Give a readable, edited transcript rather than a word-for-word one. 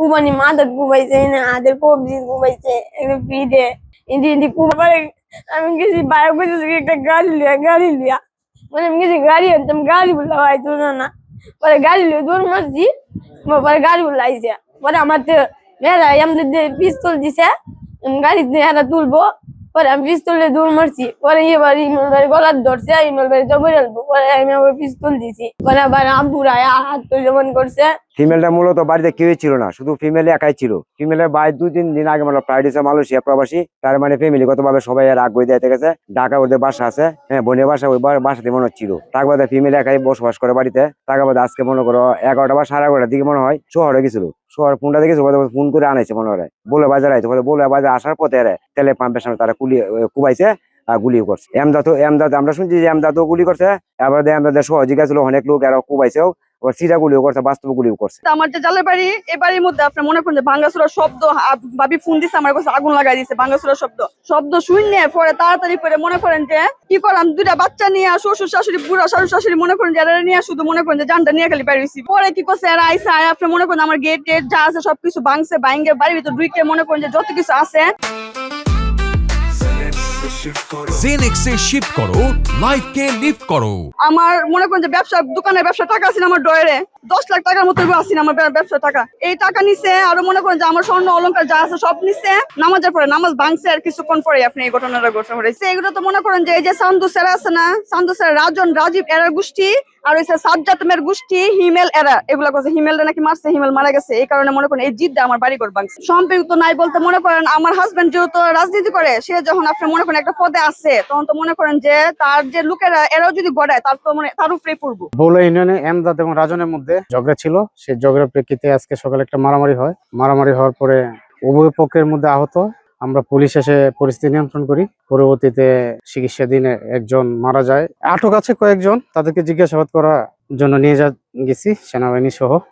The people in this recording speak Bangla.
কুবানি মাদক কুবাইছে না আদের কবজি কুবাইছে একটা পিঠে ইন্দি কুবারে আমি গেছি বাইরে গেছি একটা গাড়ি লিয়া মানে আমি গেছি গাড়ি আনতাম গাড়ি বললা হয়তো না পরে গাড়ি লিয়ে দৌড় মারছি পরে গাড়ি বললা আইসে পরে আমার তো মেয়েরা আমাদের পিস্তল দিছে গাড়ি এরা তুলবো পরে আমি পিস্তলে দৌড় মারছি পরে এবার ইমল ভাই গলার ধরছে ইমল ভাই জবর আলবো পরে আমি আবার পিস্তল দিছি পরে আবার আব্বুরা হাত তো যেমন করছে। ফিমেলটা মূলত বাড়িতে কেউই ছিল না, শুধু ফিমেল একাই ছিল। ফিমেলের ভাই 2-3 দিন আগে মানে ফ্লাইট হয়েছে মালয়েশিয়া প্রবাসী, তার মানে ফ্যামিলিগত ভাবে সবাই রাগ হয়ে দিতে গেছে। ঢাকা ওদের বাসা আছে, হ্যাঁ বোনের বাসা, ওই বাসাতে মনে হচ্ছিল। তার বাদে ফিমেল একাই বসবাস করে বাড়িতে। তার বাদে আজকে মনে করো 11টা বা 11:30টার দিকে মনে হয় শহরে গেছিল। শহর ফোনটা দেখেছে, ফোন করে আনাইছে মনে হয়, বলে বাজার আইছে, বলে বাজার আসার পথে তেলে পাম্পের সামনে তারা কুবাইছে আর গুলিও করছে। এমদাদ আমরা শুনছি যে এমদাদও গুলি করছে, এবার এমদাদের সহযোগী ছিল অনেক লোক, এরা কুবাইছেও, সিরা গুলিও করছে, বাস্তব গুলিও করছে। আমার যে জালের বাড়ি, এই বাড়ির মধ্যে আপনি মনে করেন যে ভাঙ্গাচুরার শব্দ, ভাবি ফোন দিচ্ছে আমার কাছে, আগুন লাগাই দিচ্ছে, ভাঙ্গাচুরার শব্দ শুনে পরে তাড়াতাড়ি করে মনে করেন যে কি করলাম, 2টা বাচ্চা নিয়ে শ্বশুর শাশুড়ি, বুড়া শ্বশুর শাশুড়ি মনে করেন যে এরা নিয়ে শুধু মনে করেন যে জানটা নিয়ে খালি বেরিয়েছি। পরে কি করছে এরা আইসা আপনি মনে করেন আমার গেট যা আছে সবকিছু ভাঙছে, ভাঙ্গে বাড়ির ভিতর ঢুকে মনে করেন যে যত কিছু আছে। জেনেক্সে শিফট করো, লাইফকে লিফট করো। আমার মনে করেন যে দোকানের ব্যবসা টাকা আছে আমার ডয়ারে 10 লাখ টাকার মতো আছে আমার ব্যবসা টাকা। এই টাকা নিছে, আরো মনে করেন যে আমার স্বর্ণ অলংকার যা আছে সব নিছে। নামাজের পরে নামাজ ভাঙছে আর কিছুক্ষণ পরে আপনি এই ঘটনাটা ঘটেছে। এগুলো তো মনে করেন যে এই যে সান্দু স্যার আছে না, সান্দু স্যার, রাজন, রাজীব এরার গোষ্ঠী, আর হচ্ছে সাজ্জাতের গোষ্ঠী, হিমেল এরা এগুলা করছে। হিমেলটা নাকি মারছে, হিমেল মারা গেছে, এই কারণে মনে করেন এই জিদ্দা আমার বাড়ি ঘর ভাঙছে। সম্পৃক্ত নাই বলতে মনে করেন আমার হাজবেন্ড যেহেতু রাজনীতি করে, সে যখন আপনি মনে করেন একটা পদে আছে, তখন তো মনে করেন যে তার যে লোকেরা এরাও যদি গড়ায় তার তো মানে তার উপরে পড়বো। বৌলা ইউনিয়নে এমদাদ এবং রাজনের মধ্যে ঝগড়া ছিল। সেই ঝগড়ার প্রেক্ষিতে আজকে সকালে একটা মারামারি হয়। মারামারি হওয়ার পরে উভয় পক্ষের মধ্যে আহত। আমরা পুলিশ এসে পরিস্থিতি নিয়ন্ত্রণ করি। পরবর্তীতে চিকিৎসাধীন একজন মারা যায়। আটক আছে কয়েকজন, তাদেরকে জিজ্ঞাসাবাদ করার জন্য নিয়ে গেছি সেনাবাহিনী সহ।